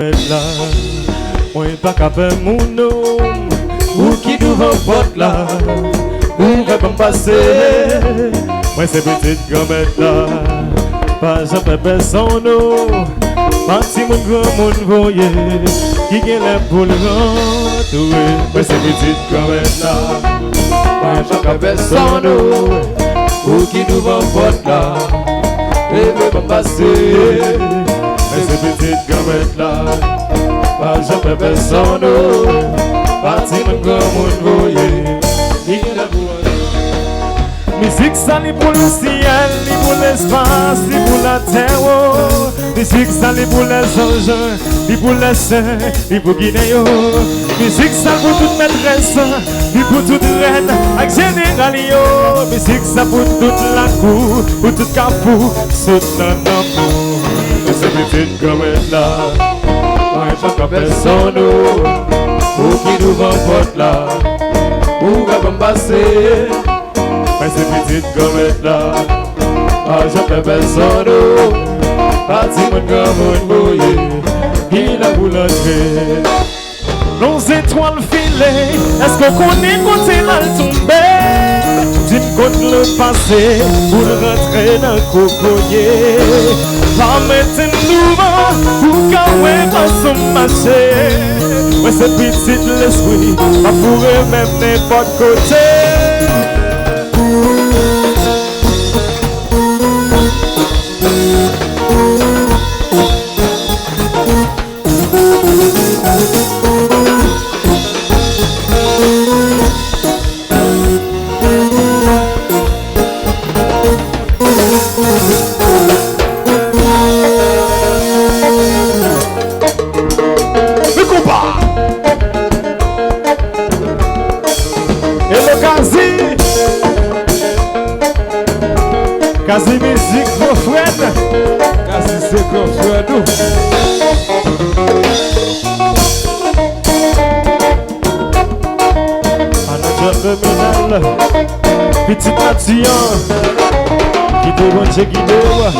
là, moi pas capable mon nom, ou qui devant porte là, ou va pas passer. Moi c'est petite grand-mère là, pas jamais personne non. Parti mon grand monde voyé, qui gagne la boule rentouée. Moi c'est petite grand-mère là, pas jamais personne non, ou qui devant porte là, et va pas passer. Mais c'est petite gamette là, pas jamais personne. Parti mon grand monde voyé, il a voulu. Musique ça li pour le ciel, li pour l'espace, li pour la terre. Musique ça li pour les anges, li pour les saints, li pour Guinéo. Musique ça pour toute maîtresse, li pour toute reine, avec général yo. Musique ça pour toute la cour, pour tout capou, saute dans l'amour. C'est petite gamette là, moi pas personne, ou qui nous remporte là, ou va pas passer. Mais c'est petite gamette là, moi pas personne, parti mon grand monde mouillé, il a voulu entrer. Nos étoiles filées, est-ce qu'on connaît côté mal tombé? Dis-moi contre le passé, pour rentrer dans le cocoyer. Pas mettre nouveau, pour qu'un pas son marché. Ouais, c'est petit l'esprit, pas pour même n'importe côté. Quasi musique refraine, quasi c'est refraine. Manager criminel, petit nation, qui devant Dieu qui doit.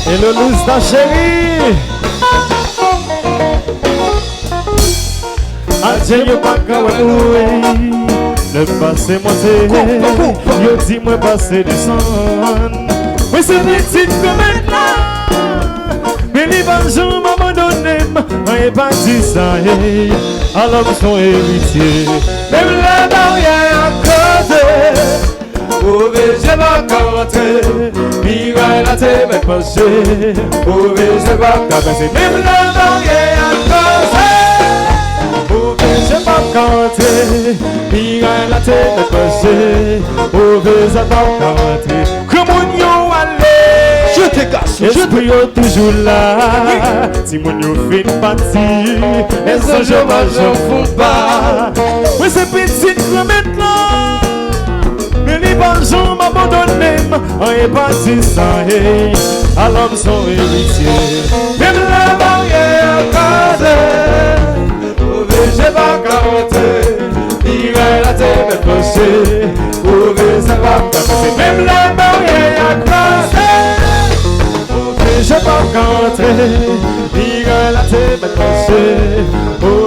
Et le loup ta chérie, adieu yo pas qu'à le passé monté, yo dit moi passer du sang. Oui c'est petit comme là, mais les banjons m'abandonnent, moi pas dit ça, à l'homme son héritier. Même la barrière à cause. J'ai pas rentré, miraille la tête m'est passée. J'ai pas traversé, même la barrière à cause. J'ai pas rentré, miraille la tête m'est passée. J'ai pas rentré, comment yo allez? Je te casse, je te toujours là. Si mon yo fait une partie, les anges m'en font pas. Oui c'est petit remède là. Les banjons m'abandonnent, on est parti sans hey, à l'homme son héritier. Même la barrière casée, j'ai pas quaranté, il va la tête passée, ça va passer. Même la barrière casée, j'ai pas quaranté, il va la tête passée, boy.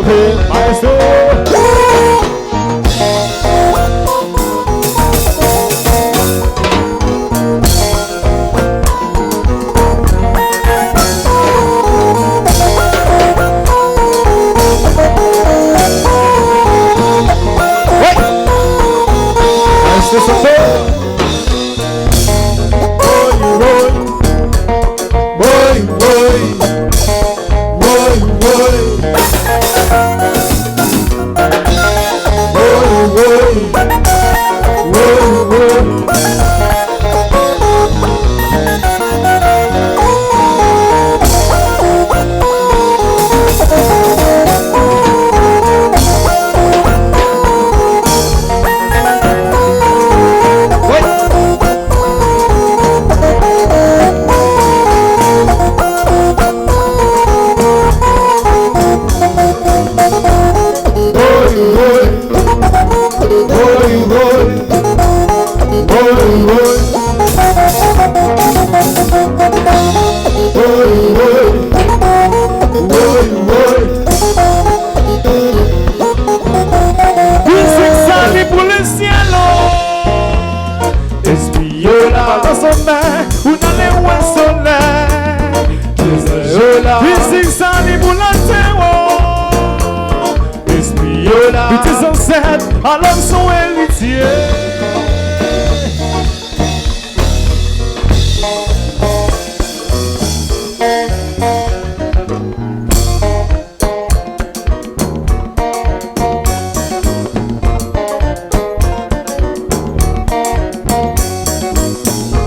Alors son héritier.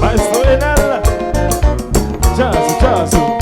Maestro Enel, jazz, jazz.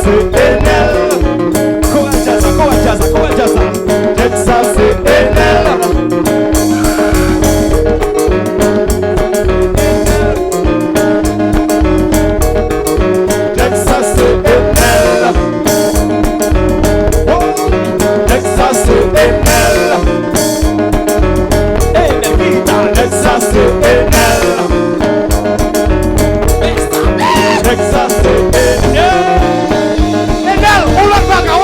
c'est Enel. Courageosa. Texas c'est Enel. Texas c'est Enel. Texas c'est Enel. Texas c'est Enel. Texas c'est Enel. Enel, on la baga.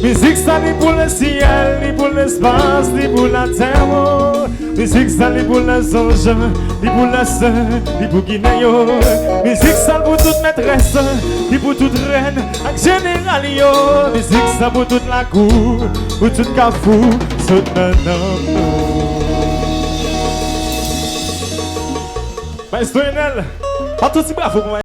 Musique ça li pour le ciel, li pour l'espace, li pour la terre. Musique ça li pour les anges, li pour les saints, li pour Guinée. Musique ça pour toute maîtresse, li pour toute reine, en général yo. Musique ça pour toute la cour, pour tout cafou, tout nanam. Maestro Enel, pas tout si bravo.